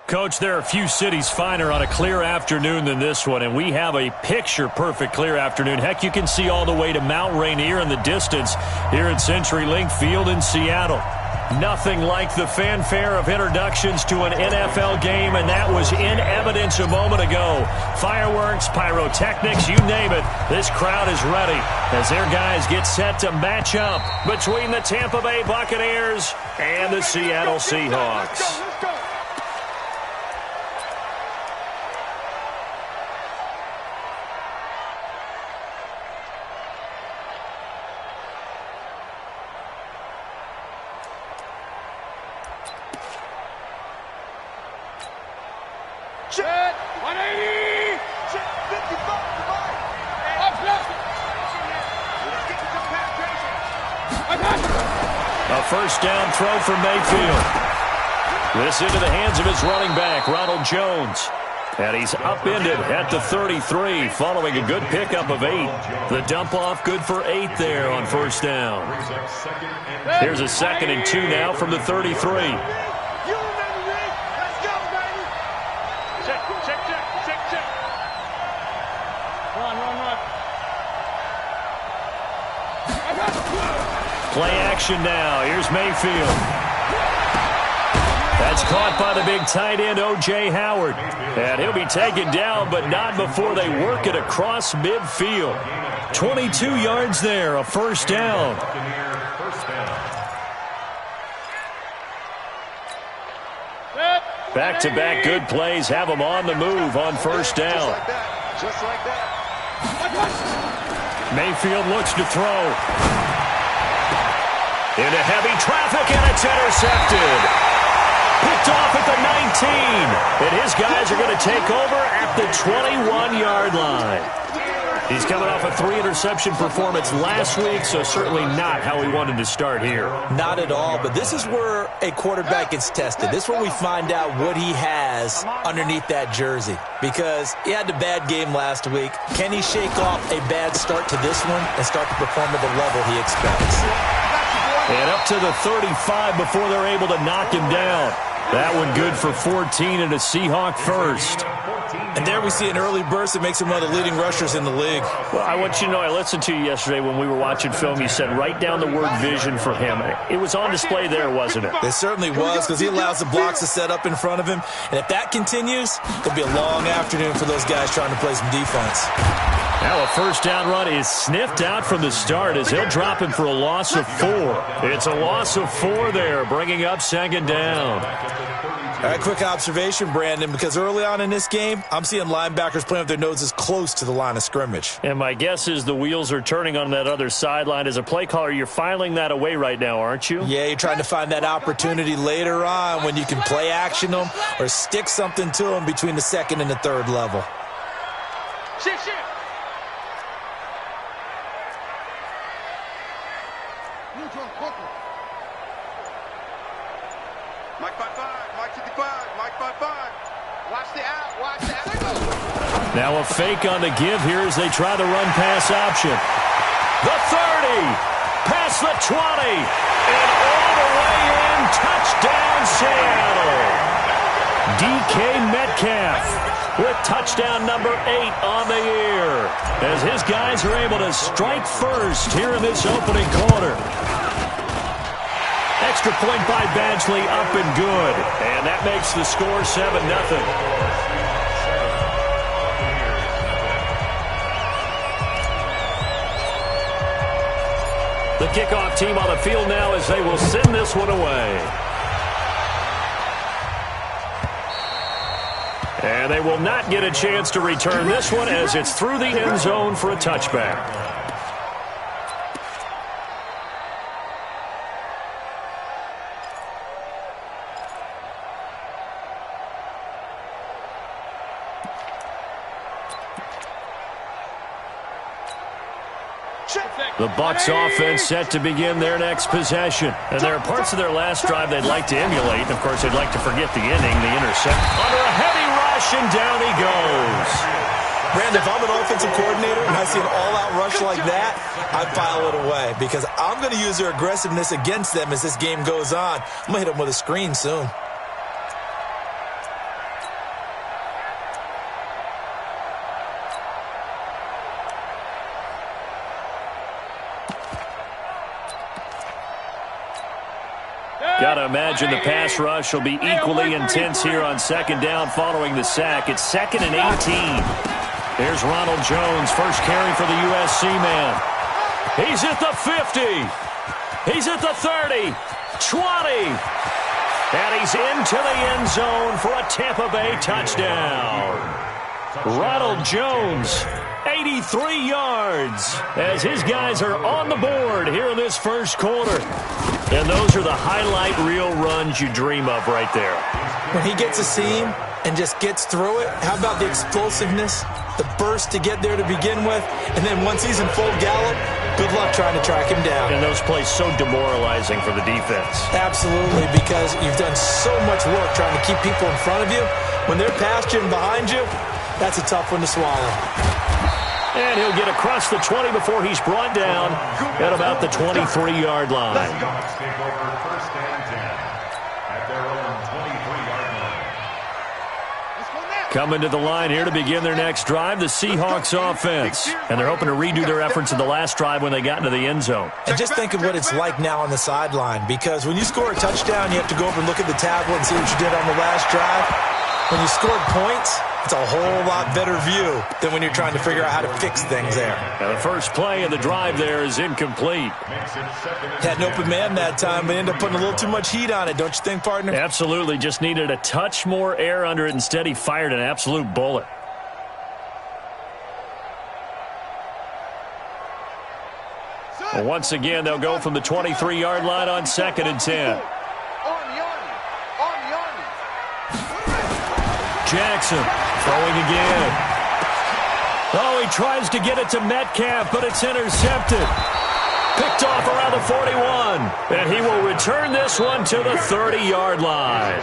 Coach, there are a few cities finer on a clear afternoon than this one, and we have a picture-perfect clear afternoon. Heck, you can see all the way to Mount Rainier in the distance here at CenturyLink Field in Seattle. Nothing like the fanfare of introductions to an NFL game, and that was in evidence a moment ago. Fireworks, pyrotechnics, you name it. This crowd is ready as their guys get set to match up between the Tampa Bay Buccaneers and the Seattle Seahawks. Let's go. Check 180. Check 55. A first down throw for Mayfield. This into the hands of his running back, Ronald Jones. And he's upended at the 33 following a good pickup of 8. The dump off good for 8 there on first down. Here's a 2nd and 2 now from the 33. Play action now. Here's Mayfield. That's caught by the big tight end, O.J. Howard. And he'll be taken down, but not before they work it across midfield. 22 yards there, a first down. Back-to-back good plays have them on the move on first down. Just like that. Mayfield looks to throw. Into heavy traffic, and it's intercepted. Picked off at the 19. And his guys are going to take over at the 21-yard line. He's coming off a 3-interception performance last week, so certainly not how he wanted to start here. Not at all, but this is where a quarterback gets tested. This is where we find out what he has underneath that jersey, because he had a bad game last week. Can he shake off a bad start to this one and start to perform at the level he expects? And up to the 35 before they're able to knock him down. That one good for 14 and a Seahawk first. And there we see an early burst that makes him one of the leading rushers in the league. Well, I want you to know, I listened to you yesterday when we were watching film. You said write down the word vision for him. It was on display there, wasn't it? It certainly was, because he allows the blocks to set up in front of him. And if that continues, it'll be a long afternoon for those guys trying to play some defense. Now a first down run is sniffed out from the start as he'll drop him for a loss of 4. It's a loss of 4 there, bringing up second down. All right, quick observation, Brandon, because early on in this game, I'm seeing linebackers playing with their noses close to the line of scrimmage. And my guess is the wheels are turning on that other sideline. As a play caller, you're filing that away right now, aren't you? Yeah, you're trying to find that opportunity later on when you can play action them or stick something to them between the 2nd and the 3rd level. Shit. Mike 5-5, Mike 55, Mike 5-5. Watch the out. Now a fake on the give here as they try the run-pass option. The 30, past the 20, and all the way in, touchdown Seattle. DK Metcalf with touchdown number 8 on the year as his guys are able to strike first here in this opening quarter. Extra point by Badgley, up and good. And that makes the score 7-0. The kickoff team on the field now as they will send this one away. And they will not get a chance to return this one as it's through the end zone for a touchback. The Bucks offense set to begin their next possession. And there are parts of their last drive they'd like to emulate. And, of course, they'd like to forget the inning, the intercept. Under a heavy rush, and down he goes. Brandon, if I'm an offensive coordinator and I see an all-out rush like that, I file it away because I'm going to use their aggressiveness against them as this game goes on. I'm going to hit them with a screen soon. Got to imagine the pass rush will be equally intense here on second down following the sack. It's 2nd and 18. Here's Ronald Jones, first carry for the USC man. He's at the 50. He's at the 30, 20. And he's into the end zone for a Tampa Bay touchdown. Ronald Jones, 83 yards, as his guys are on the board here in this first quarter. And those are the highlight reel runs you dream of right there. When he gets a seam and just gets through it, how about the explosiveness, the burst to get there to begin with, and then once he's in full gallop, good luck trying to track him down. And those plays so demoralizing for the defense. Absolutely, because you've done so much work trying to keep people in front of you. When they're past you and behind you, that's a tough one to swallow. And he'll get across the 20 before he's brought down at about the 23-yard line. Seahawks take over first and 10 at their own 23-yard line. Coming to the line here to begin their next drive, the Seahawks offense. And they're hoping to redo their efforts in the last drive when they got into the end zone. And just think of what it's like now on the sideline, because when you score a touchdown, you have to go over and look at the tablet and see what you did on the last drive. When you scored points, it's a whole lot better view than when you're trying to figure out how to fix things there. Now the first play of the drive there is incomplete. Had an open man that time, but ended up putting a little too much heat on it, don't you think, partner? Absolutely. Just needed a touch more air under it. Instead, he fired an absolute bullet. Well, once again, they'll go from the 23-yard line on 2nd and 10. Jackson throwing again. Oh, he tries to get it to Metcalf, but it's intercepted. Picked off around the 41. And he will return this one to the 30-yard line.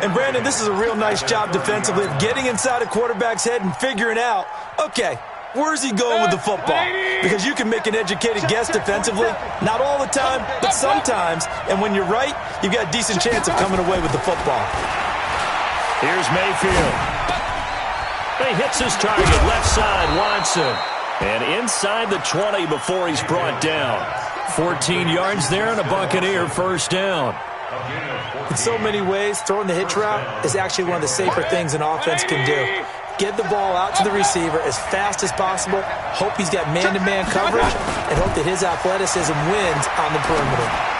And, Brandon, this is a real nice job defensively of getting inside a quarterback's head and figuring out, okay, where's he going with the football? Because you can make an educated guess defensively. Not all the time, but sometimes. And when you're right, you've got a decent chance of coming away with the football. Here's Mayfield. He hits his target, left side, Watson. And inside the 20 before he's brought down. 14 yards there and a Buccaneer first down. In so many ways, throwing the hitch route is actually one of the safer things an offense can do. Get the ball out to the receiver as fast as possible, hope he's got man-to-man coverage, and hope that his athleticism wins on the perimeter.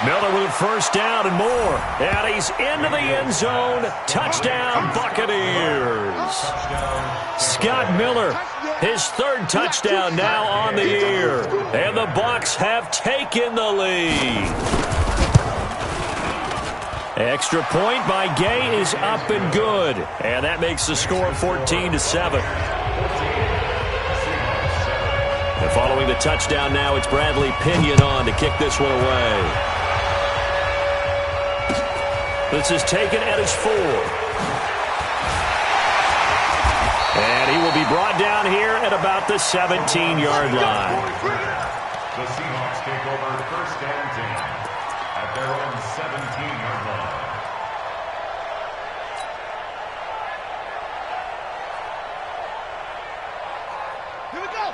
Miller with a first down and more. And he's into the end zone. Touchdown, Buccaneers. Scott Miller, his third touchdown now on the year. And the Bucks have taken the lead. Extra point by Gay is up and good. And that makes the score 14-7. And following the touchdown now, it's Bradley Pinion on to kick this one away. This is taken at his 4. And he will be brought down here at about the 17-yard line. The Seahawks take over first and 10 at their own 17-yard line.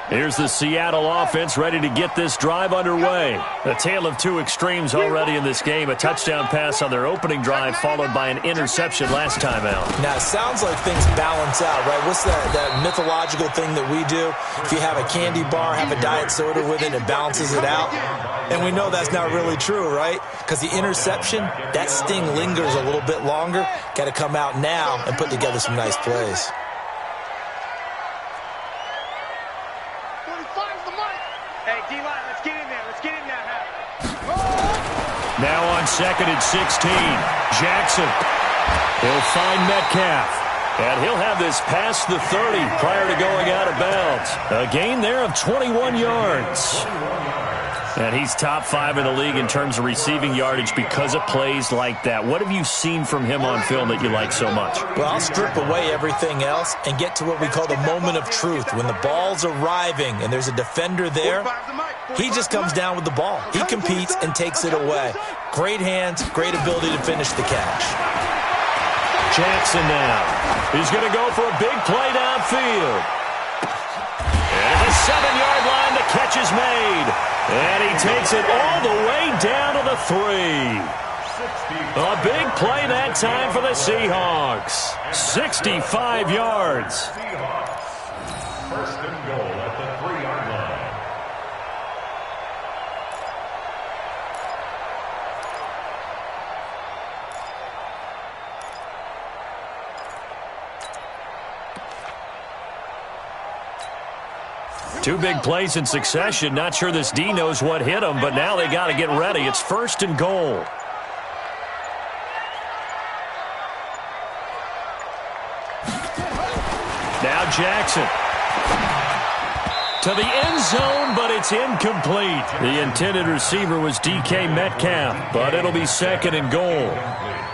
Here's the Seattle offense ready to get this drive underway. A tale of two extremes already in this game. A touchdown pass on their opening drive followed by an interception last time out. Now, it sounds like things balance out, right? What's that mythological thing that we do? If you have a candy bar, have a diet soda with it, it balances it out. And we know that's not really true, right? Because the interception, that sting lingers a little bit longer. Got to come out now and put together some nice plays. Now on 2nd and 16, Jackson. He'll find Metcalf. And he'll have this past the 30 prior to going out of bounds. A gain there of 21 yards. And he's top 5 in the league in terms of receiving yardage because of plays like that. What have you seen from him on film that you like so much? Well, I'll strip away everything else and get to what we call the moment of truth. When the ball's arriving and there's a defender there, he just comes down with the ball. He competes and takes it away. Great hands, great ability to finish the catch. Jackson now. He's going to go for a big play downfield. And the 7-yard line, the catch is made. And he takes it all the way down to the 3. A big play that time for the Seahawks. 65 yards. Seahawks. First and goal at the 3-yard line. Two big plays in succession. Not sure this D knows what hit him, but now they got to get ready. It's first and goal. Now Jackson. To the end zone, but it's incomplete. The intended receiver was DK Metcalf, but it'll be second and goal.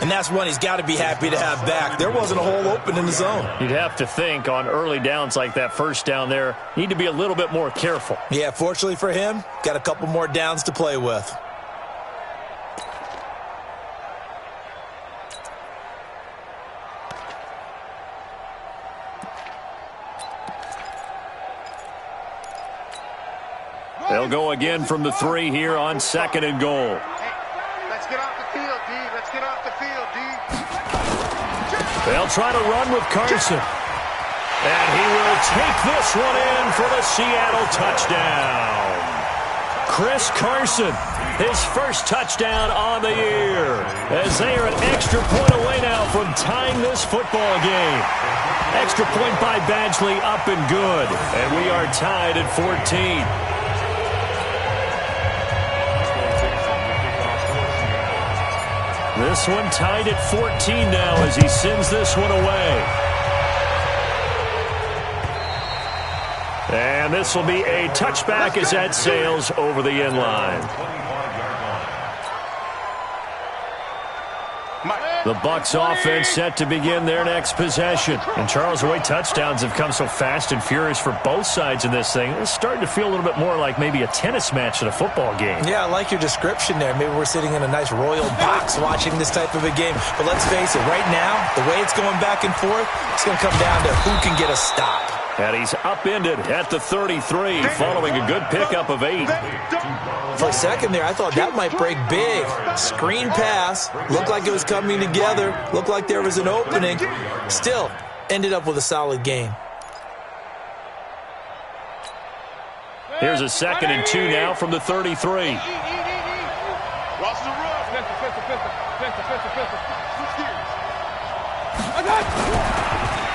And that's one he's got to be happy to have back. There wasn't a hole open in the zone. You'd have to think on early downs like that first down there, need to be a little bit more careful. Yeah, fortunately for him, got a couple more downs to play with. They'll go again from the 3 here on second and goal. Let's get off the field, D. Let's get off the field, D. They'll try to run with Carson. And he will take this one in for the Seattle touchdown. Chris Carson, his first touchdown on the year. As they are an extra point away now from tying this football game. Extra point by Badgley up and good. And we are tied at 14. This one tied at 14 now as he sends this one away. And this will be a touchback as that sails over the end line. The Bucks offense set to begin their next possession. And Charles, the way touchdowns have come so fast and furious for both sides in this thing, it's starting to feel a little bit more like maybe a tennis match than a football game. Yeah, I like your description there. Maybe we're sitting in a nice royal box watching this type of a game. But let's face it, right now, the way it's going back and forth, it's going to come down to who can get a stop. And he's upended at the 33 following a good pickup of 8. For a second there, I thought that might break big. Screen pass. Looked like it was coming together. Looked like there was an opening. Still, ended up with a solid game. Here's a second and 2 now from the 33. Watch the run.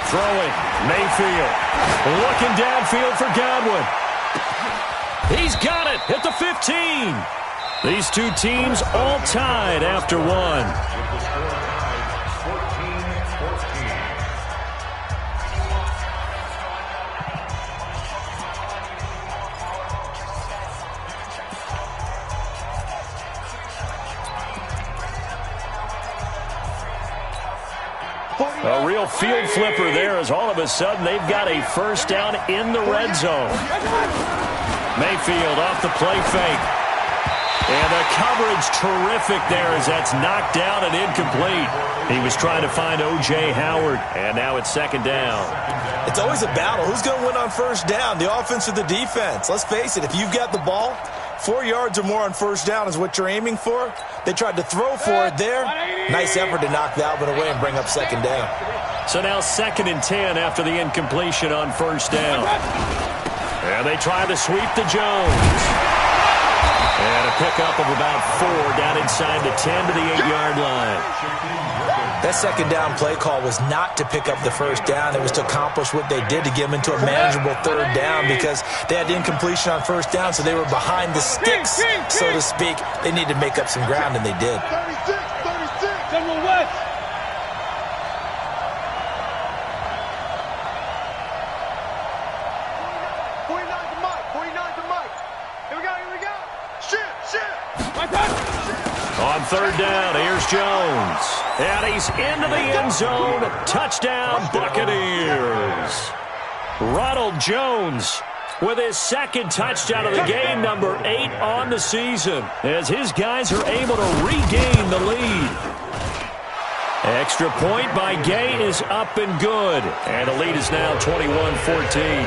Throwing, Mayfield. Looking downfield for Godwin. He's got it at the 15. These two teams all tied after one. A real field flipper there as all of a sudden they've got a first down in the red zone. Mayfield off the play fake. And the coverage terrific there as that's knocked down and incomplete. He was trying to find O.J. Howard, and now it's second down. It's always a battle. Who's going to win on first down, the offense or the defense? Let's face it, if you've got the ball, 4 yards or more on first down is what you're aiming for. They tried to throw for it there. Nice effort to knock that one away and bring up second down. So now second and 10 after the incompletion on first down. And they try to sweep to Jones. And a pickup of about 4 down inside the 10 to the 8-yard line. That second down play call was not to pick up the first down. It was to accomplish what they did to get them into a manageable third down because they had incompletion on first down, so they were behind the sticks, so to speak. They needed to make up some ground, and they did. 36. General West. On third down, here's Jones. And he's into the end zone. Touchdown, Buccaneers. Ronald Jones with his second touchdown of the game, number 8 on the season, as his guys are able to regain the lead. Extra point by Gay is up and good. And the lead is now 21-14.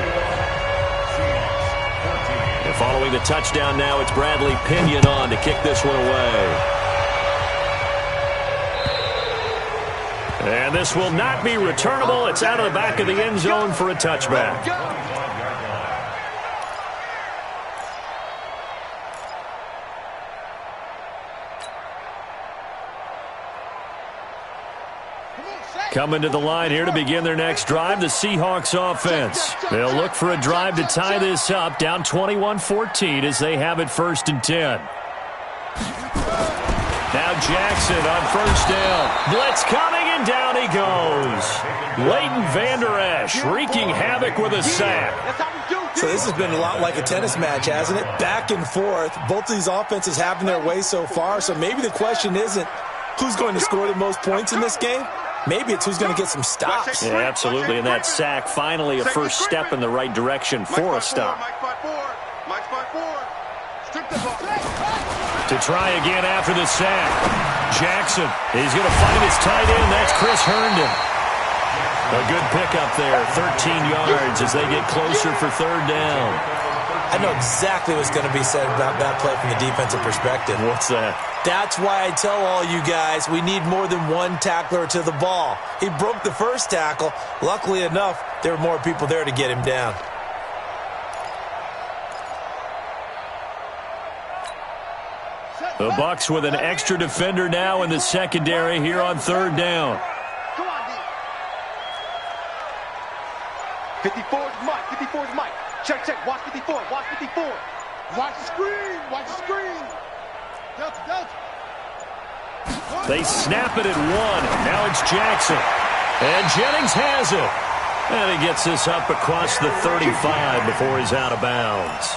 And following the touchdown now, it's Bradley Pinion on to kick this one away. And this will not be returnable. It's out of the back of the end zone for a touchback. Coming to the line here to begin their next drive, the Seahawks offense. They'll look for a drive to tie this up, down 21-14 as they have it 1st and 10. Now Jackson on 1st down. Blitz coming, and down he goes. Leighton Vander Esch wreaking havoc with a sack. So this has been a lot like a tennis match, hasn't it? Back and forth. Both of these offenses having their way so far, so maybe the question isn't who's going to score the most points in this game. Maybe it's who's going to get some stops. Yeah, absolutely, and that sack finally a first step in the right direction for a stop. To try again after the sack. Jackson, he's going to find his tight end. That's Chris Herndon. A good pickup there, 13 yards as they get closer for 3rd down. I know exactly what's going to be said about that play from the defensive perspective. What's that? That's why I tell all you guys we need more than one tackler to the ball. He broke the first tackle. Luckily enough, there were more people there to get him down. The Bucks with an extra defender now in the secondary here on 3rd down. 54 is Mike. 54 is Mike. Check, check. Watch 54. Watch 54. Watch the screen. Watch the screen. Delta, Delta. They snap it at 1. Now it's Jackson. And Jennings has it. And he gets this up across the 35 before he's out of bounds.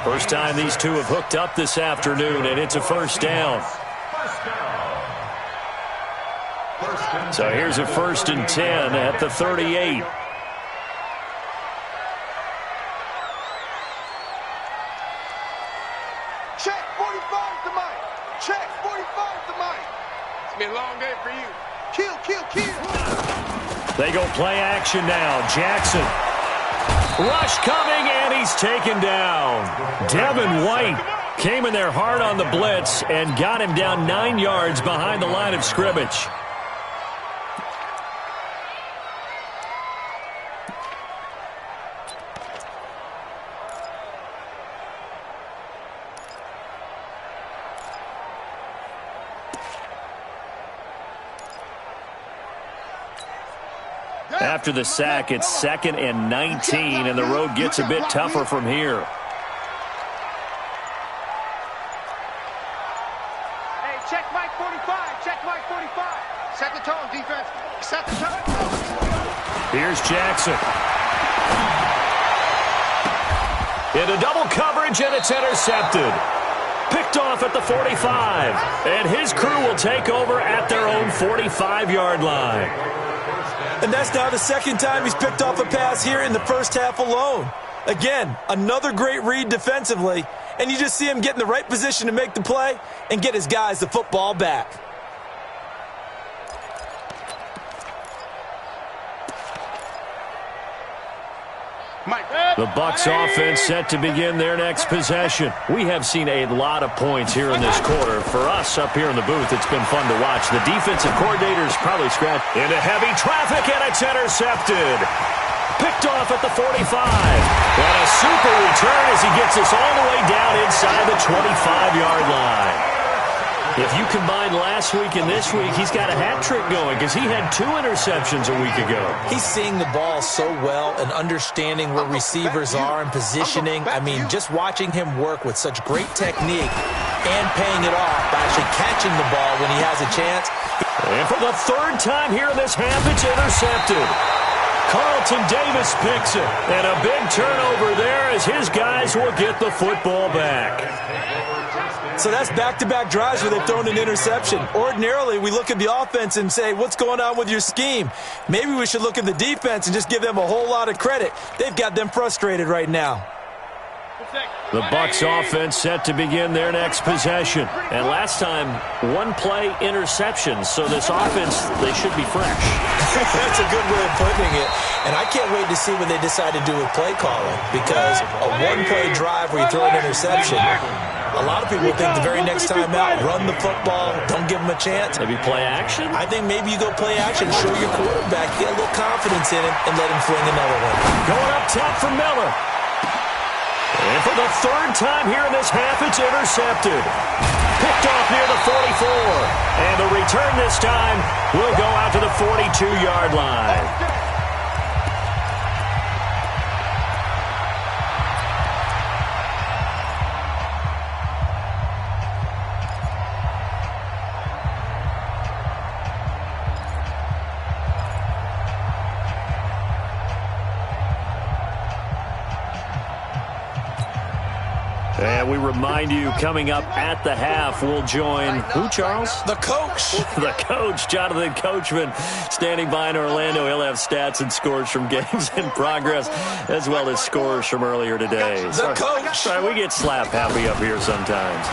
First time these two have hooked up this afternoon, and it's a 1st down. So here's a 1st and 10 at the 38. Check 45 to Mike. Check 45 to Mike. It's been a long day for you. Kill, kill, kill. They go play action now. Jackson. Rush coming, and he's taken down. Devin White came in there hard on the blitz and got him down 9 yards behind the line of scrimmage. After the sack, it's 2nd and 19, and the road gets a bit tougher from here. Hey, check Mike 45. Check Mike 45. Set the tone, defense. Set the tone. Here's Jackson. Into double coverage, and it's intercepted. Picked off at the 45, and his crew will take over at their own 45-yard line. And that's now the 2nd time he's picked off a pass here in the first half alone. Again, another great read defensively, and you just see him get in the right position to make the play and get his guys the football back. The Bucks offense set to begin their next possession. We have seen a lot of points here in this quarter. For us up here in the booth, it's been fun to watch. The defensive coordinator's probably scratched into heavy traffic, and it's intercepted. Picked off at the 45. And a super return as he gets us all the way down inside the 25-yard line. If you combine last week and this week, he's got a hat trick going because he had 2 interceptions a week ago. He's seeing the ball so well and understanding where receivers are and positioning. I mean, just watching him work with such great technique and paying it off by actually catching the ball when he has a chance. And for the 3rd time here in this half, it's intercepted. Carlton Davis picks it. And a big turnover there as his guys will get the football back. So that's back-to-back drives where they've thrown an interception. Ordinarily, we look at the offense and say, what's going on with your scheme? Maybe we should look at the defense and just give them a whole lot of credit. They've got them frustrated right now. The Bucks offense set to begin their next possession. And last time, one-play interception. So this offense, they should be fresh. That's a good way of putting it. And I can't wait to see what they decide to do with play calling. Because a one-play drive where you throw an interception, a lot of people think the very next time out, run the football, don't give them a chance. Maybe play action? I think maybe you go play action, show your quarterback, get a little confidence in him, and let him fling another one. Going up top for Miller. And for the third time here in this half, it's intercepted. Picked off near the 44. And the return this time will go out to the 42-yard line. And we remind you, coming up at the half, we'll join who, Charles? The coach. The coach, Jonathan Coachman, standing by in Orlando. He'll have stats and scores from games in progress, as well as scores from earlier today. The coach. Sorry, we get slap happy up here sometimes.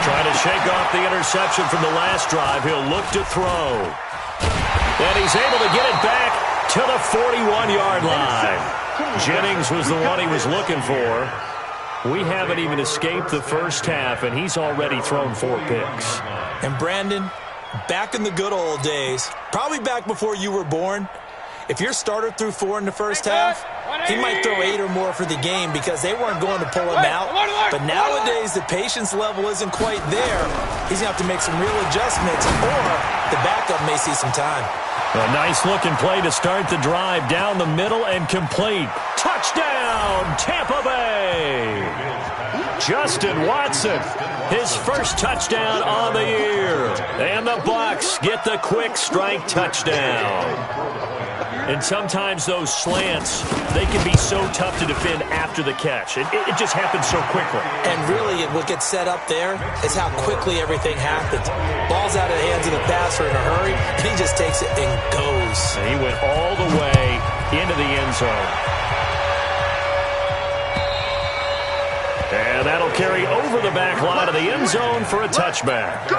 Trying to shake off the interception from the last drive. He'll look to throw. And he's able to get it back to the 41-yard line. Jennings was the one he was looking for. We haven't even escaped the first half, and he's already thrown 4 picks. And Brandon, back in the good old days, probably back before you were born, if your starter threw 4 in the first half, he might throw 8 or more for the game because they weren't going to pull him out. But nowadays, the patience level isn't quite there. He's going to have to make some real adjustments, or the backup may see some time. A nice-looking play to start the drive down the middle and complete. Touchdown, Tampa Bay! Justin Watson, his first touchdown on the year. And the Bucks get the quick strike touchdown. And sometimes those slants, they can be so tough to defend after the catch. It just happens so quickly. And really, what gets set up there is how quickly everything happens. Ball's out of the hands of the passer in a hurry, and he just takes it and goes. And he went all the way into the end zone. And that'll carry over the back line of the end zone for a touchback.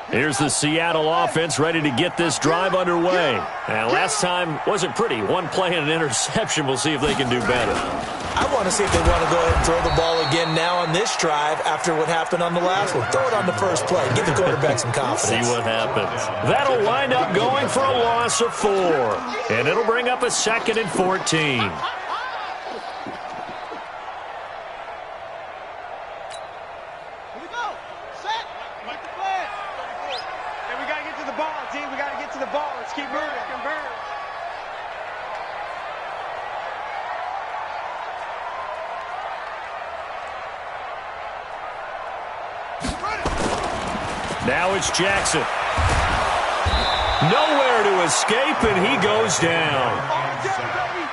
Here's the Seattle offense ready to get this drive underway. And last time wasn't pretty. One play and an interception. We'll see if they can do better. I want to see if they want to go ahead and throw the ball again now on this drive after what happened on the last one. Throw it on the first play. Give the quarterback some confidence. See what happens. That'll wind up going for a loss of 4. And it'll bring up a 2nd and 14. Now it's Jackson. Nowhere to escape, and he goes down.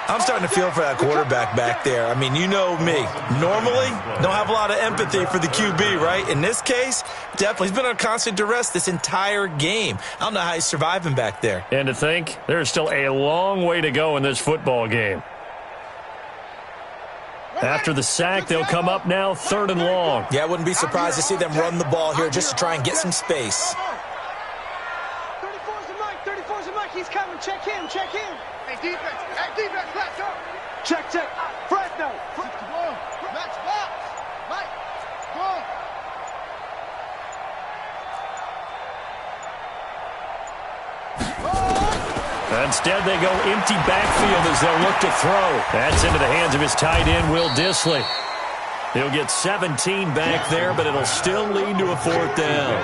I'm starting to feel for that quarterback back there. I mean, you know me. Normally, don't have a lot of empathy for the QB, right? In this case, definitely. He's been under constant duress this entire game. I don't know how he's surviving back there. And to think, there's still a long way to go in this football game. After the sack, they'll come up now 3rd and long. Yeah, I wouldn't be surprised to see them run the ball here just to try and get some space. 34's the Mike. 34's the Mike. He's coming. Check him. Check him. Hey, defense. Hey, defense. Let's go. Check, check. Fresno. Match box. Mike. Go. Instead, they go empty backfield as they'll look to throw. That's into the hands of his tight end, Will Dissly. He'll get 17 back there, but it'll still lead to a 4th down.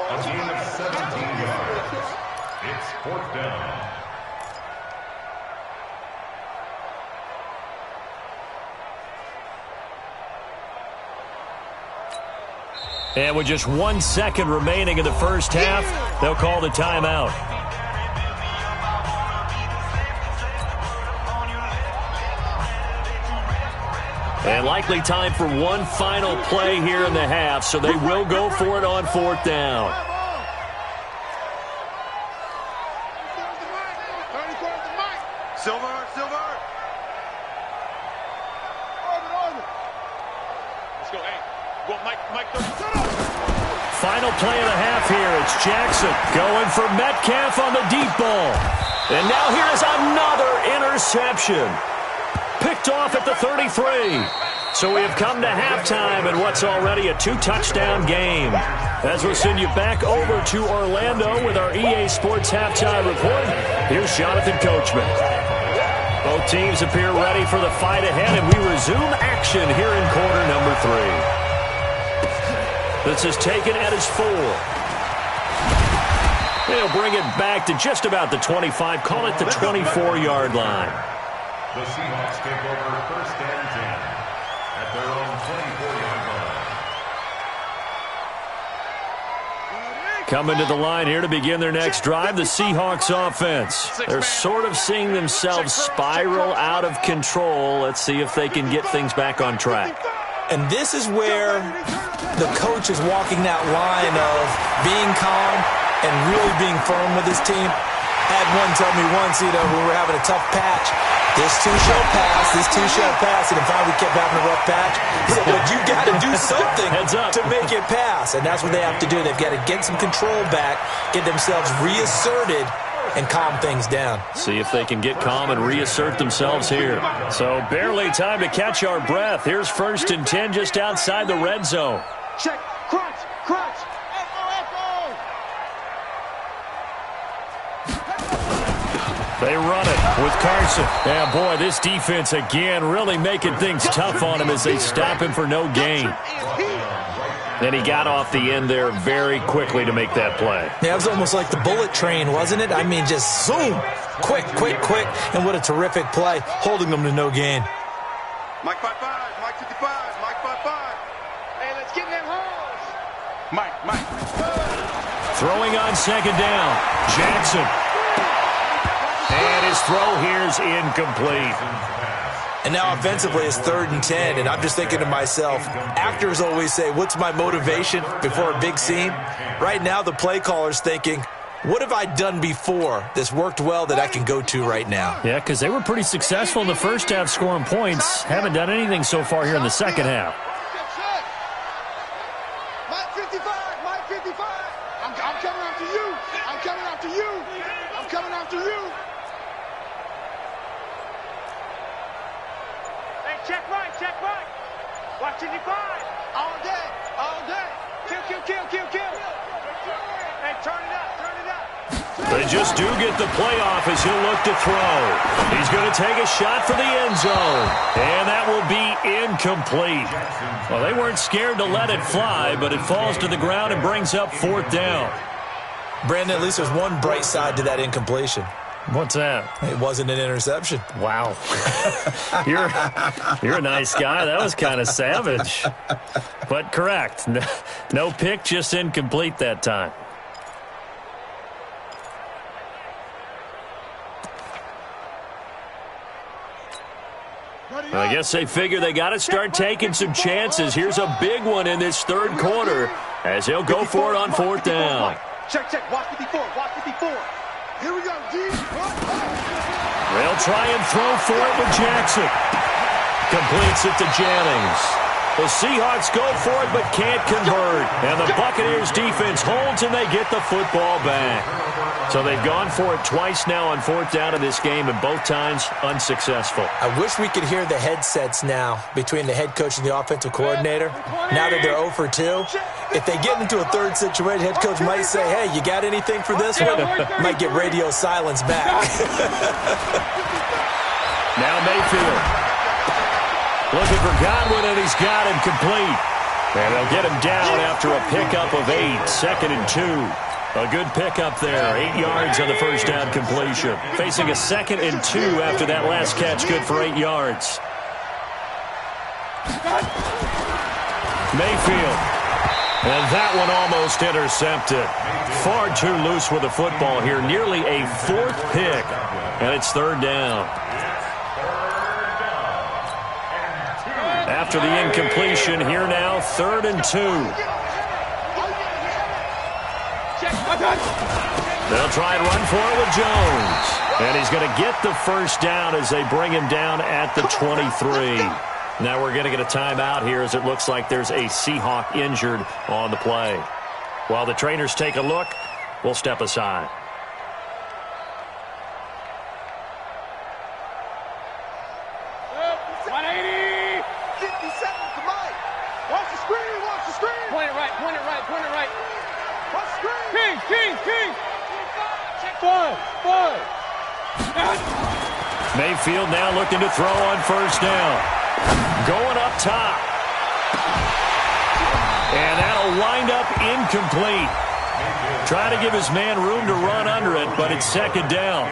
A gain of 17 yards. It's 4th down. And with just 1 second remaining in the first half, they'll call the timeout. And likely time for one final play here in the half, so they will go for it on 4th down. Silver. Let's go, hey. Go, Mike. Final play of the half here. It's Jackson going for Metcalf on the deep ball. And now here's another interception. Picked off at the 33. So we have come to halftime in what's already a 2-touchdown game. As we'll send you back over to Orlando with our EA Sports Halftime Report, here's Jonathan Coachman. Both teams appear ready for the fight ahead, and we resume action here in quarter number 3. This is taken at his 4. They'll bring it back to just about the 25, call it the 24-yard line. The Seahawks take over 1st and 10 at their own 24-yard line. Coming to the line here to begin their next drive, the Seahawks offense. They're sort of seeing themselves spiral out of control. Let's see if they can get things back on track. And this is where the coach is walking that line of being calm and really being firm with his team. Had one tell me once, when we were having a tough patch, this too shall pass, this too shall pass. And if we kept having a rough patch, he said, well, you got to do something to make it pass. And that's what they have to do. They've got to get some control back, get themselves reasserted, and calm things down. See if they can get calm and reassert themselves here. So barely time to catch our breath. Here's 1st and 10 just outside the red zone. Check, crunch. They run it with Carson. And boy, this defense again really making things tough on him as they stop him for no gain. And he got off the end there very quickly to make that play. Yeah, it was almost like the bullet train, wasn't it? I mean, just zoom, quick. And what a terrific play, holding them to no gain. Mike 5-5, Mike 55, Mike 5-5. Hey, let's get them holes. Mike. Throwing on 2nd down, Jackson. And his throw here is incomplete. And now offensively it's 3rd and 10, and I'm just thinking to myself, actors always say, what's my motivation before a big scene? Right now the play caller's thinking, what have I done before that's worked well that I can go to right now? Yeah, because they were pretty successful in the first half scoring points. Haven't done anything so far here in the second half. Mike 55. I'm coming after you. Hey, check right. Watch 55. All day. Kill. Hey, turn it up. They just do get the play off as he'll look to throw. He's going to take a shot for the end zone. And that will be incomplete. Well, they weren't scared to let it fly, but it falls to the ground and brings up 4th down. Brandon, at least there's one bright side to that incompletion. What's that? It wasn't an interception. Wow. You're a nice guy. That was kind of savage. But correct. No pick, just incomplete that time. I guess they figure they got to start taking some chances. Here's a big one in this 3rd quarter as they'll go for it on 4th down. Check. Watch 54. Here we go, D. They'll try and throw for it with Jackson. Completes it to Jennings. The Seahawks go for it but can't convert. And the Buccaneers defense holds and they get the football back. So they've gone for it twice now on 4th down in this game, and both times unsuccessful. I wish we could hear the headsets now between the head coach and the offensive coordinator. Now that they're 0 for 2, if they get into a 3rd situation, head coach might say, hey, you got anything for this one? Might get radio silence back. Now Mayfield. Looking for Godwin, and he's got him complete. And they'll get him down after a pickup of 8, 2nd and 2. A good pickup there, 8 yards on the first down completion. Facing a 2nd and 2 after that last catch, good for 8 yards. Mayfield. And that one almost intercepted. Far too loose with the football here. Nearly a 4th pick. And it's 3rd down. after the incompletion. Here now, 3rd and 2. They'll try and run for it with Jones. And he's going to get the first down as they bring him down at the 23. Now we're going to get a timeout here as it looks like there's a Seahawk injured on the play. While the trainers take a look, we'll step aside. Mayfield now looking to throw on first down. Going up top. And that'll wind up incomplete. Trying to give his man room to run under it, but it's 2nd down.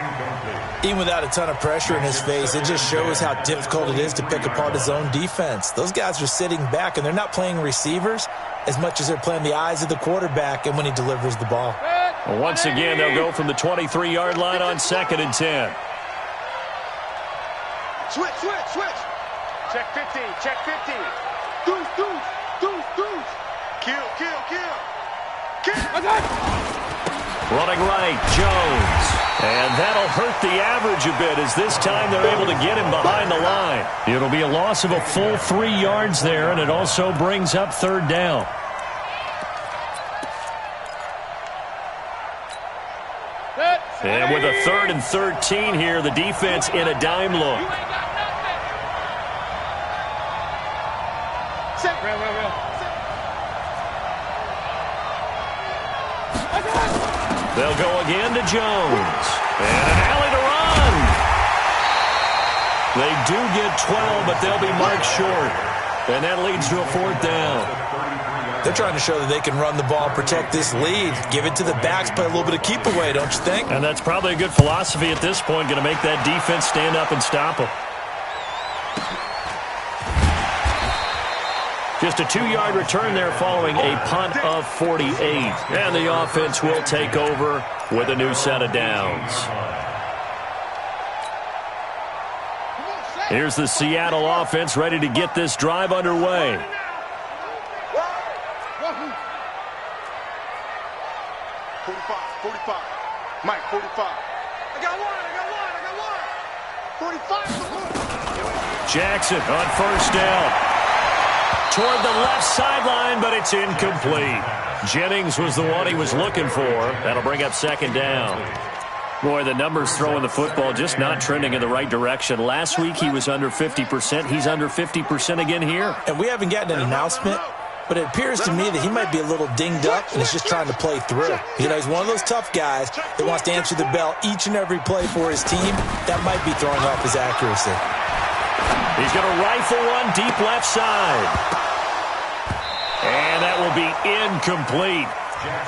Even without a ton of pressure in his face, it just shows how difficult it is to pick apart his own defense. Those guys are sitting back, and they're not playing receivers as much as they're playing the eyes of the quarterback and when he delivers the ball. Well, once again, they'll go from the 23-yard line on 2nd and 10. Switch. Check 50, check 50. Deuce. Kill. Running right, Jones. And that'll hurt the average a bit as this time they're able to get him behind the line. It'll be a loss of a full 3 yards there, and it also brings up 3rd down. And with a 3rd and 13 here, the defense in a dime look. They'll go again to Jones. And an alley to run. They do get 12, but they'll be marked short. And that leads to a 4th down. They're trying to show that they can run the ball, protect this lead, give it to the backs, play a little bit of keep away, don't you think? And that's probably a good philosophy at this point, going to make that defense stand up and stop them. Just a 2-yard return there following a punt of 48. And the offense will take over with a new set of downs. Here's the Seattle offense ready to get this drive underway. Mike, 45. I got one. 45. Jackson on first down. Toward the left sideline, but it's incomplete. Jennings was the one he was looking for. That'll bring up 2nd down. Boy, the numbers throwing the football just not trending in the right direction. Last week he was under 50%. He's under 50% again here. And we haven't gotten an announcement, but it appears to me that he might be a little dinged up and is just trying to play through. You know, he's one of those tough guys that wants to answer the bell each and every play for his team. That might be throwing off his accuracy. He's going to rifle one deep left side. And that will be incomplete.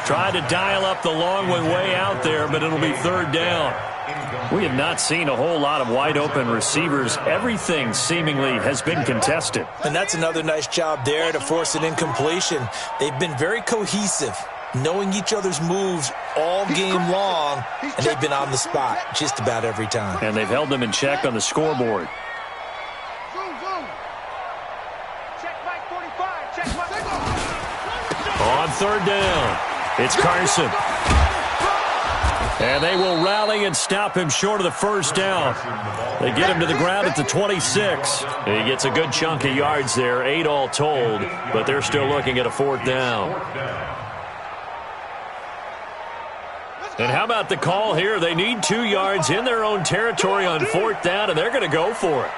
Trying to dial up the long way out there, but it'll be 3rd down. We have not seen a whole lot of wide-open receivers. Everything seemingly has been contested. And that's another nice job there to force an incompletion. They've been very cohesive, knowing each other's moves all game long, and they've been on the spot just about every time. And they've held them in check on the scoreboard. On 3rd down, it's Carson. And they will rally and stop him short of the first down. They get him to the ground at the 26. He gets a good chunk of yards there, 8 all told, but they're still looking at a 4th down. And how about the call here? They need 2 yards in their own territory on 4th down, and they're going to go for it.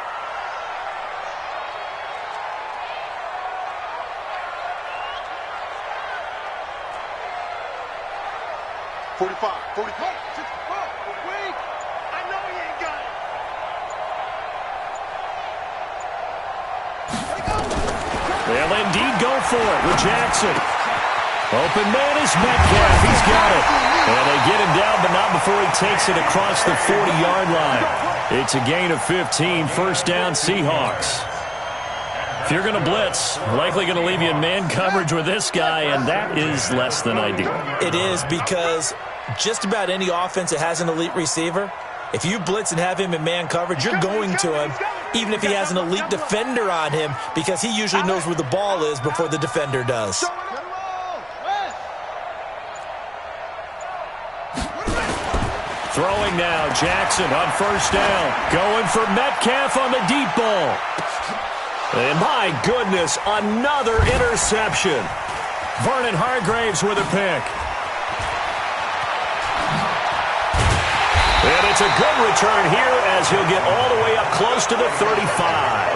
They'll indeed go for it with Jackson. Open man is Metcalf. He's got it. And they get him down, but not before he takes it across the 40-yard line. It's a gain of 15. First down, Seahawks. If you're going to blitz, likely going to leave you in man coverage with this guy, and that is less than ideal. It is, because just about any offense that has an elite receiver, if you blitz and have him in man coverage, you're going to him even if he has an elite defender on him, because he usually knows where the ball is before the defender does. Throwing now, Jackson on first down. Going for Metcalf on the deep ball. And my goodness, another interception. Vernon Hargreaves with a pick. And it's a good return here as he'll get all the way up close to the 35.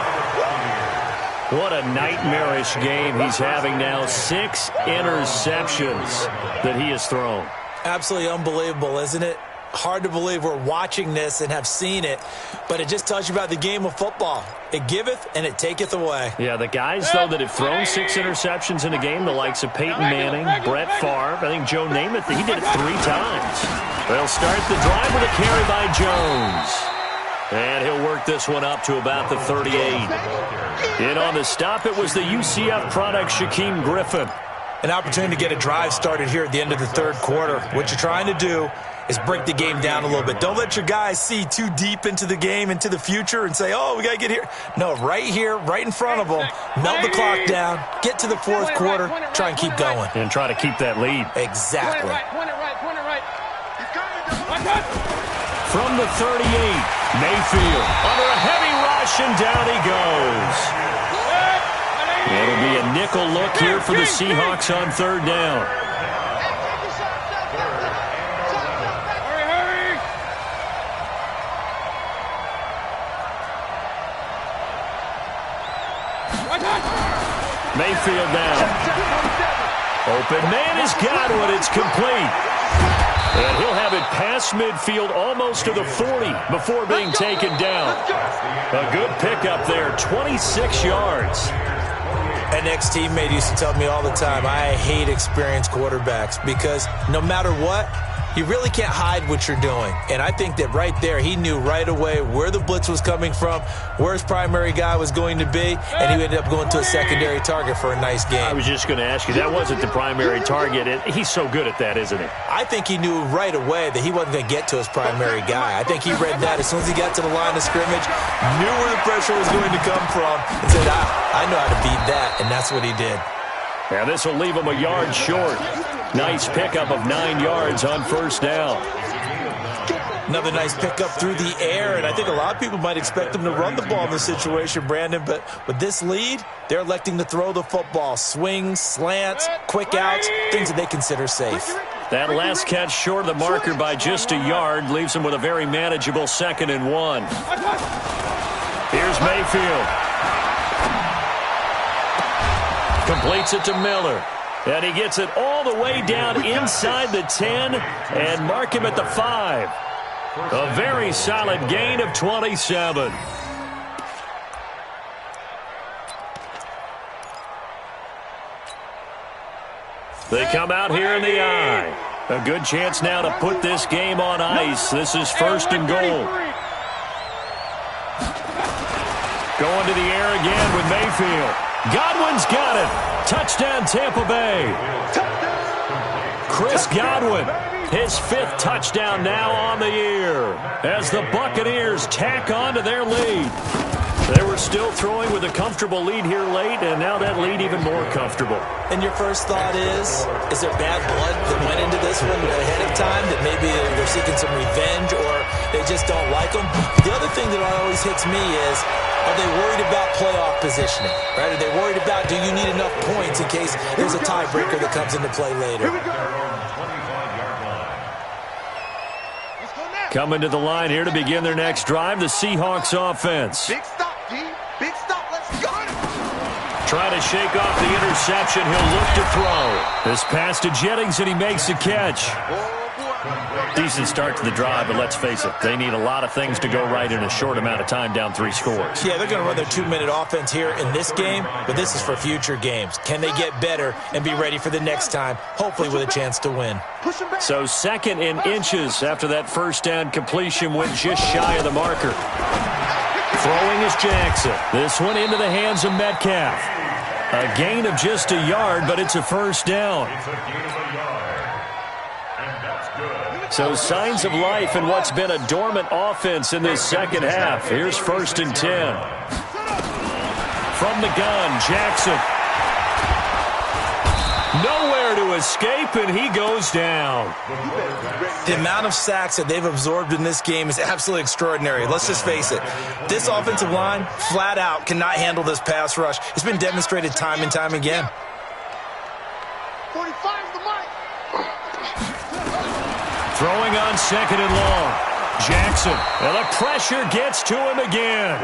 What a nightmarish game he's having now. 6 interceptions that he has thrown. Absolutely unbelievable, isn't it? Hard to believe we're watching this and have seen it, but it just tells you about the game of football. It giveth and it taketh away. Yeah, the guys, though, that have thrown 6 interceptions in a game, the likes of Peyton Manning, Brett Favre, I think Joe Namath, he did it 3 times. They'll start the drive with a carry by Jones. And he'll work this one up to about the 38. In on the stop, it was the UCF product, Shaquem Griffin. An opportunity to get a drive started here at the end of the third quarter. What you're trying to do is break the game down a little bit. Don't let your guys see too deep into the game, into the future, and say, oh, we got to get here. No, right here, right in front of them, melt the clock down, get to the fourth quarter, try and keep going. And try to keep that lead. Exactly. From the 38, Mayfield under a heavy rush, and down he goes. It'll be a nickel look here for the Seahawks on third down. Mayfield now. Open man has got one. It's complete. And he'll have it past midfield almost to the 40 before being taken down. A good pickup there, 26 yards. An ex-teammate used to tell me all the time, I hate experienced quarterbacks because no matter what, you really can't hide what you're doing. And I think that right there, he knew right away where the blitz was coming from, where his primary guy was going to be, and he ended up going to a secondary target for a nice game. I was just going to ask you, that wasn't the primary target. He's so good at that, isn't he? I think he knew right away that he wasn't going to get to his primary guy. I think he read that as soon as he got to the line of scrimmage, knew where the pressure was going to come from, and said, I know how to beat that, and that's what he did. Now this will leave him a yard short. Nice pickup of 9 yards on first down. Another nice pickup through the air, and I think a lot of people might expect them to run the ball in this situation, Brandon, but with this lead, they're electing to throw the football. Swings, slants, quick outs, things that they consider safe. That last catch short of the marker by just a yard leaves him with a very manageable 2nd and 1. Here's Mayfield. Completes it to Miller. And he gets it all the way down inside the 10 and mark him at the 5. A very solid gain of 27. They come out here in the eye. A good chance now to put this game on ice. This is 1st and goal. Going to the air again with Mayfield. Godwin's got it. Touchdown, Tampa Bay. Chris Godwin, his 5th touchdown now on the year as the Buccaneers tack on to their lead. They were still throwing with a comfortable lead here late, and now that lead even more comfortable. And your first thought is there bad blood that went into this one ahead of time, that maybe they're seeking some revenge or they just don't like them? The other thing that always hits me is, are they worried about playoff positioning? Right? Are they worried about, do you need enough points in case there's a tiebreaker that comes into play later? Coming to the line here to begin their next drive, the Seahawks offense. Big stop, D. Big stop. Let's go. Trying to shake off the interception. He'll look to throw. This pass to Jennings, and he makes the catch. Decent start to the drive, but let's face it, they need a lot of things to go right in a short amount of time, down 3 scores. Yeah, they're going to run their 2-minute offense here in this game, but this is for future games. Can they get better and be ready for the next time, hopefully with a chance to win? So 2nd and inches after that first down completion went just shy of the marker. Throwing is Jackson. This one into the hands of Metcalf. A gain of just a yard, but it's a first down. It's a gain of a yard. And that's good. So signs of life in what's been a dormant offense in this second half. Here's 1st and 10. From the gun, Jackson. Nowhere to escape, and he goes down. The amount of sacks that they've absorbed in this game is absolutely extraordinary. Let's just face it. This offensive line, flat out, cannot handle this pass rush. It's been demonstrated time and time again. 45's the mark. Throwing on 2nd and long. Jackson, and the pressure gets to him again.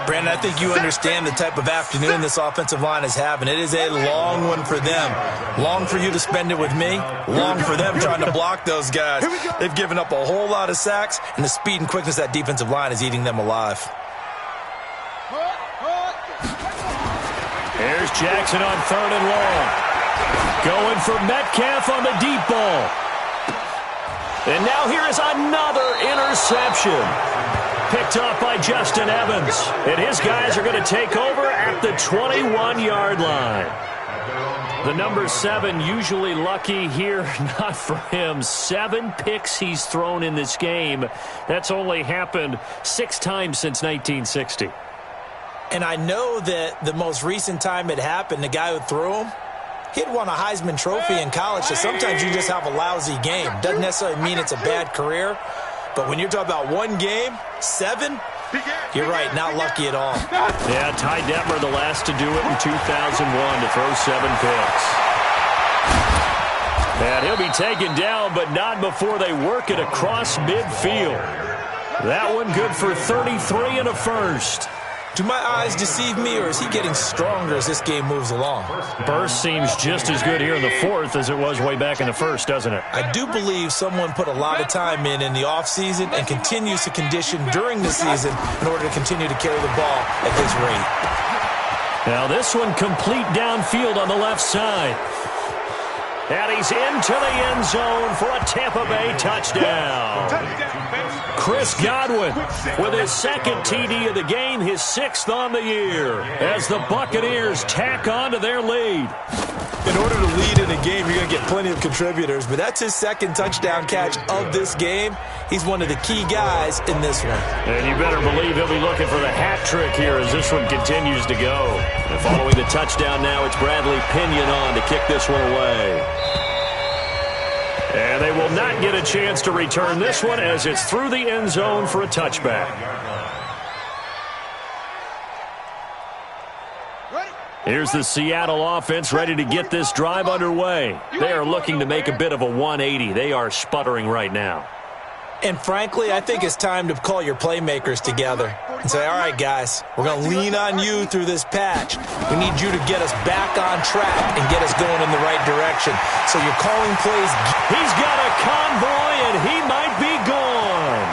Brandon, I think you understand the type of afternoon this offensive line is having. It is a long one for them. Long for you to spend it with me. Long for them trying to block those guys. They've given up a whole lot of sacks, and the speed and quickness of that defensive line is eating them alive. Here's Jackson on 3rd and long. Going for Metcalf on the deep ball. And now here is another interception. Picked up by Justin Evans. And his guys are going to take over at the 21-yard line. The number 7 usually lucky here. Not for him. 7 picks he's thrown in this game. That's only happened 6 times since 1960. And I know that the most recent time it happened, the guy who threw him, he'd won a Heisman Trophy in college, so sometimes you just have a lousy game. Doesn't necessarily mean it's a bad career, but when you're talking about one game, 7, you're right, not lucky at all. Yeah, Ty Detmer, the last to do it in 2001, to throw 7 picks. And he'll be taken down, but not before they work it across midfield. That one good for 33 and a first. Do my eyes deceive me, or is he getting stronger as this game moves along? Burst seems just as good here in the 4th as it was way back in the 1st, doesn't it? I do believe someone put a lot of time in the offseason and continues to condition during the season in order to continue to carry the ball at this rate. Now this one complete downfield on the left side. And he's into the end zone for a Tampa Bay touchdown. Chris Godwin with his 2nd TD of the game, his 6th on the year, as the Buccaneers tack on to their lead. In order to lead in a game, you're going to get plenty of contributors, but that's his 2nd touchdown catch of this game. He's one of the key guys in this one. And you better believe he'll be looking for the hat trick here as this one continues to go. And following the touchdown now, it's Bradley Pinion on to kick this one away. And they will not get a chance to return this one as it's through the end zone for a touchback. Here's the Seattle offense ready to get this drive underway. They are looking to make a bit of a 180. They are sputtering right now. And frankly, I think it's time to call your playmakers together and say, all right, guys, we're going to lean on you through this patch. We need you to get us back on track and get us going in the right direction. So you're calling plays. He's got a convoy, and he might be gone.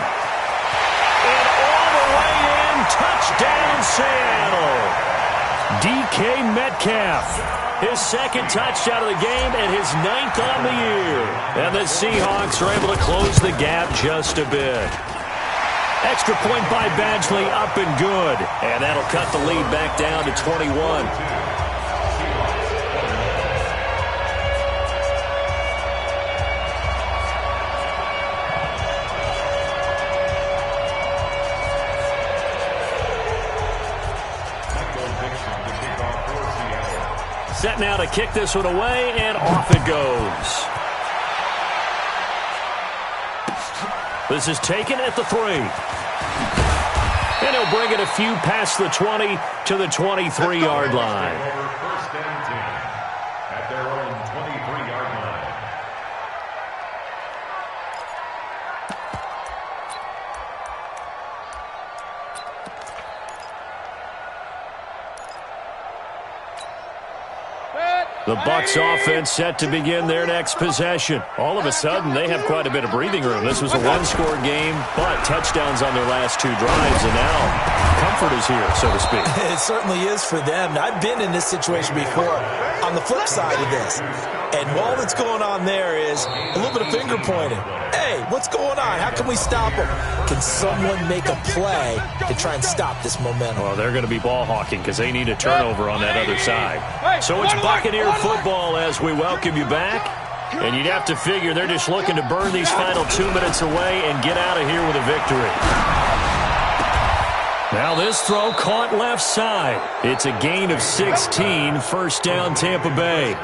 And all the way in, touchdown Seattle. DK Metcalf, his 2nd touchdown of the game and his 9th on the year. And the Seahawks are able to close the gap just a bit. Extra point by Badgley, up and good. And that'll cut the lead back down to 21. Set now to kick this one away, and off it goes. This is taken at the 3. And he'll bring it a few past the 20 to the 23-yard line. First and 10 at their own 23-yard line. The Bucks offense set to begin their next possession. All of a sudden, they have quite a bit of breathing room. This was a one-score game, but touchdowns on their last 2 drives, and now comfort is here, so to speak. It certainly is for them. Now, I've been in this situation before on the flip side of this. And all that's going on there is a little bit of finger pointing. Hey, what's going on? How can we stop them? Can someone make a play to try and stop this momentum? Well, they're going to be ball hawking because they need a turnover on that other side. So it's Buccaneer football as we welcome you back. And you'd have to figure they're just looking to burn these final 2 minutes away and get out of here with a victory. Now this throw caught left side. It's a gain of 16, first down Tampa Bay.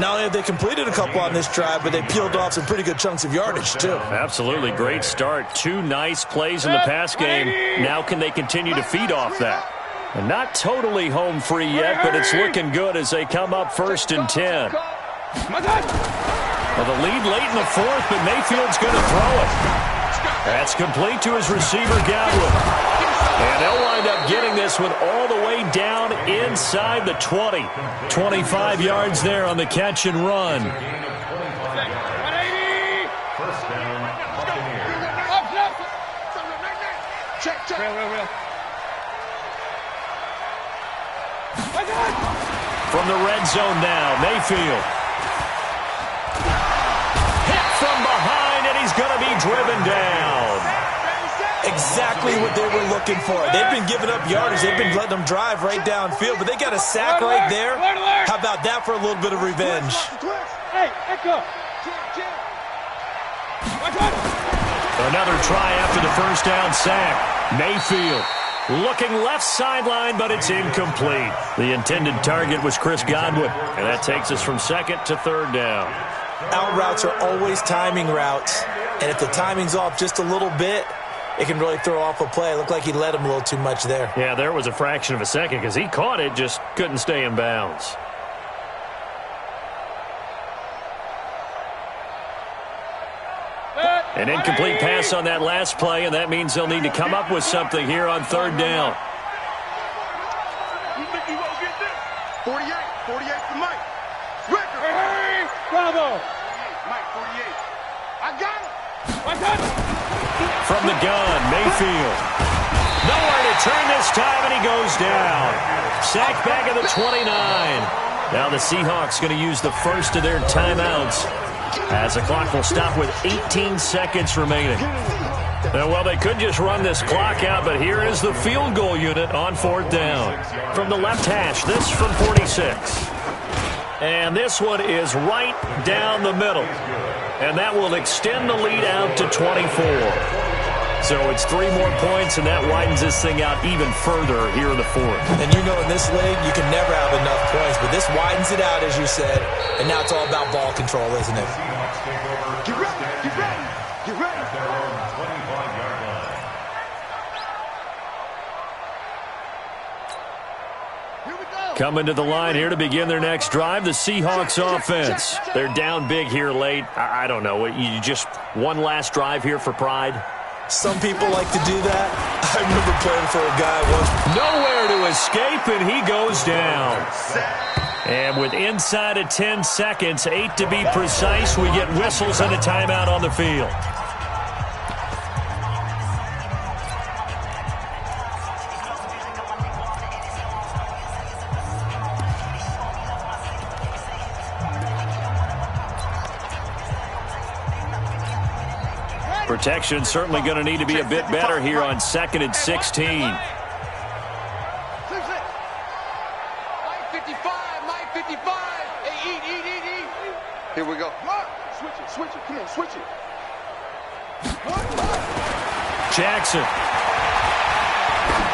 Not only have they completed a couple on this drive, but they peeled off some pretty good chunks of yardage, too. Absolutely. Great start. 2 nice plays in the pass game. Now can they continue to feed off that? And not totally home free yet, but it's looking good as they come up 1st and 10. Well, the lead late in the 4th, but Mayfield's going to throw it. That's complete to his receiver, Godwin. And they'll wind up getting this one all the way down inside the 20. 25 yards there on the catch and run. First down, Buccaneers. Check. From the red zone now, Mayfield. Hit from behind, and he's going to be driven down. Exactly what they were looking for. They've been giving up yardage. They've been letting them drive right downfield, but they got a sack right there. How about that for a little bit of revenge? Hey, Echo. Another try after the first down sack. Mayfield looking left sideline, but it's incomplete. The intended target was Chris Godwin, and that takes us from 2nd to 3rd down. Out routes are always timing routes, and if the timing's off just a little bit, it can really throw off a play. It looked like he let him a little too much there. Yeah, there was a fraction of a second because he caught it, just couldn't stay in bounds. An incomplete pass on that last play, and that means they'll need to come up with something here on 3rd down. You think you won't get this? 48 for Mike. Hey, bravo. Mike, 48. I got it. From the gun, Mayfield. Nowhere to turn this time, and he goes down. Sacked back at the 29. Now the Seahawks going to use the first of their timeouts as the clock will stop with 18 seconds remaining. Well, they could just run this clock out, but here is the field goal unit on 4th down. From the left hash, this from 46. And this one is right down the middle. And that will extend the lead out to 24. So it's 3 more points, and that widens this thing out even further here in the 4th. And you know in this league, you can never have enough points, but this widens it out, as you said, and now it's all about ball control, isn't it? Get ready. At their own 25-yard line. Here we go. Coming to the line here to begin their next drive, the Seahawks offense. They're down big here late. I don't know. You just one last drive here for pride? Some people like to do that. I remember playing for a guy once. Nowhere to escape, and he goes down. And with inside of 10 seconds, 8 to be precise, we get whistles and a timeout on the field. Protection certainly going to need to be a bit better here on 2nd and 16. Mike 55. Hey, eat. Here we go. Switch it. Come on, switch it. Jackson.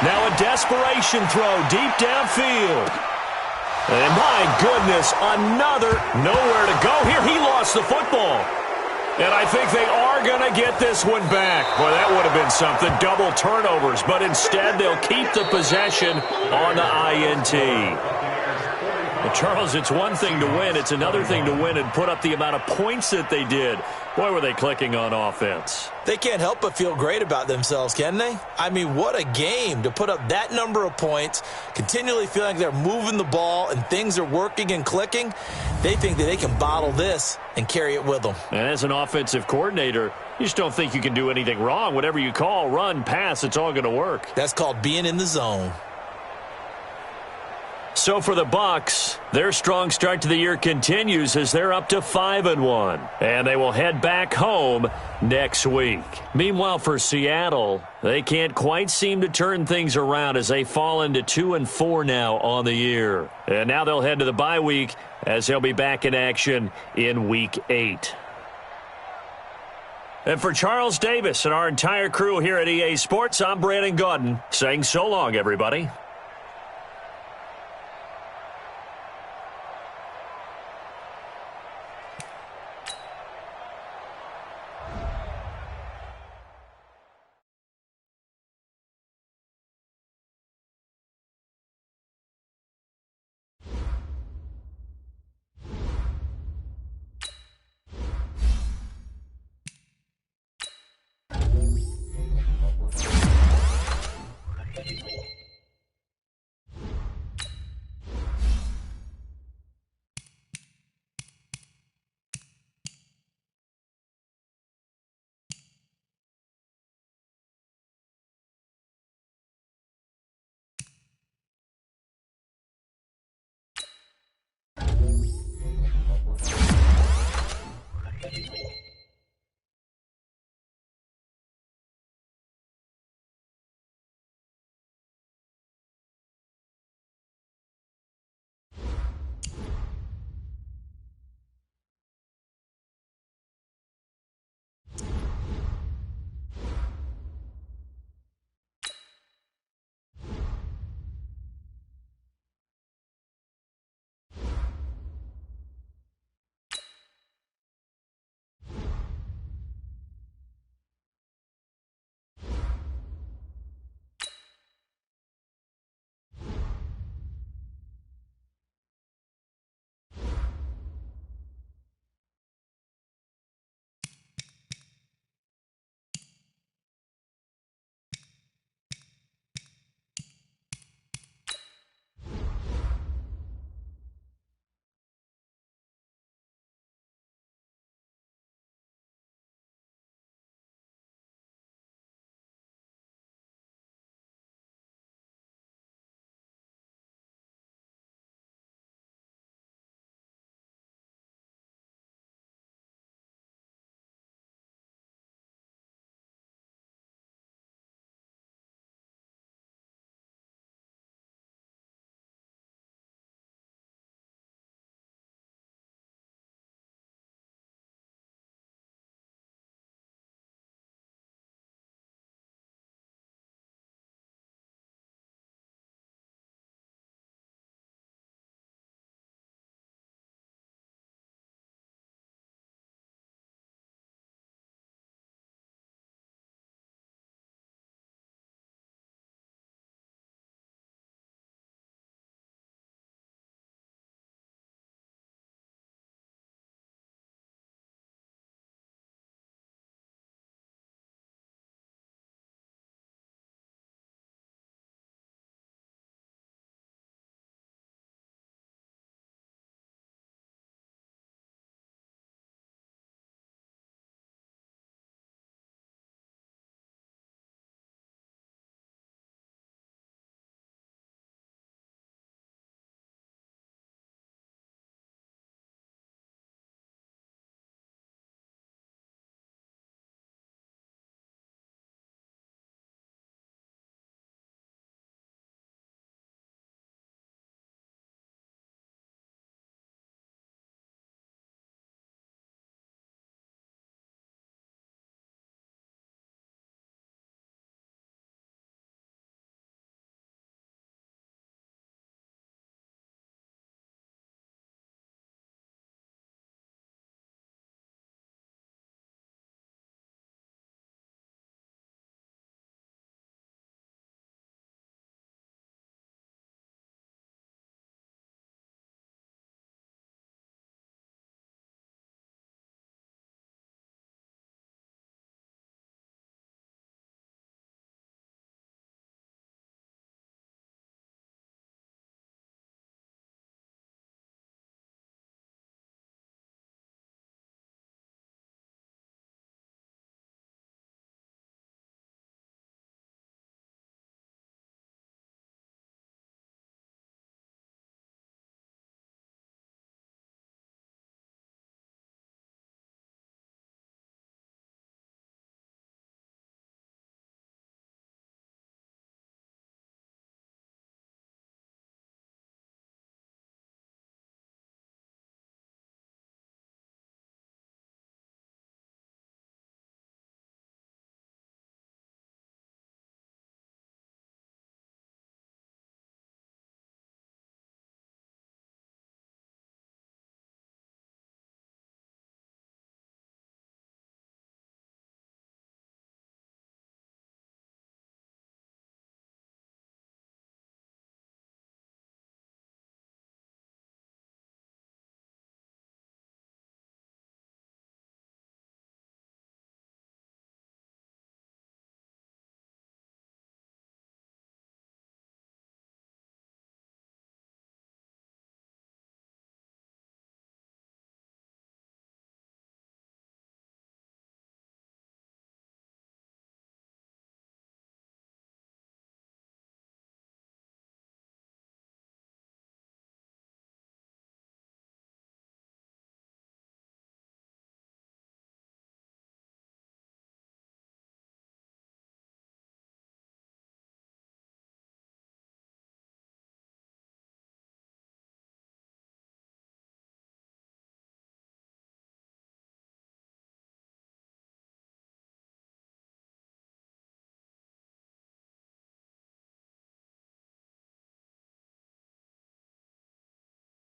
Now a desperation throw deep downfield. And my goodness, another nowhere to go. Here he lost the football. And I think they are going to get this one back. Boy, that would have been something. Double turnovers. But instead, they'll keep the possession on the INT. Well, Charles, it's one thing to win. It's another thing to win and put up the amount of points that they did. Boy, were they clicking on offense. They can't help but feel great about themselves, can they? I mean, what a game to put up that number of points, continually feeling like they're moving the ball and things are working and clicking. They think that they can bottle this and carry it with them. And as an offensive coordinator, you just don't think you can do anything wrong. Whatever you call, run, pass, it's all going to work. That's called being in the zone. So for the Bucks, their strong start to the year continues as they're up to 5-1. And they will head back home next week. Meanwhile, for Seattle, they can't quite seem to turn things around as they fall into 2-4 now on the year. And now they'll head to the bye week as they'll be back in action in Week 8. And for Charles Davis and our entire crew here at EA Sports, I'm Brandon Gaudin saying so long, everybody.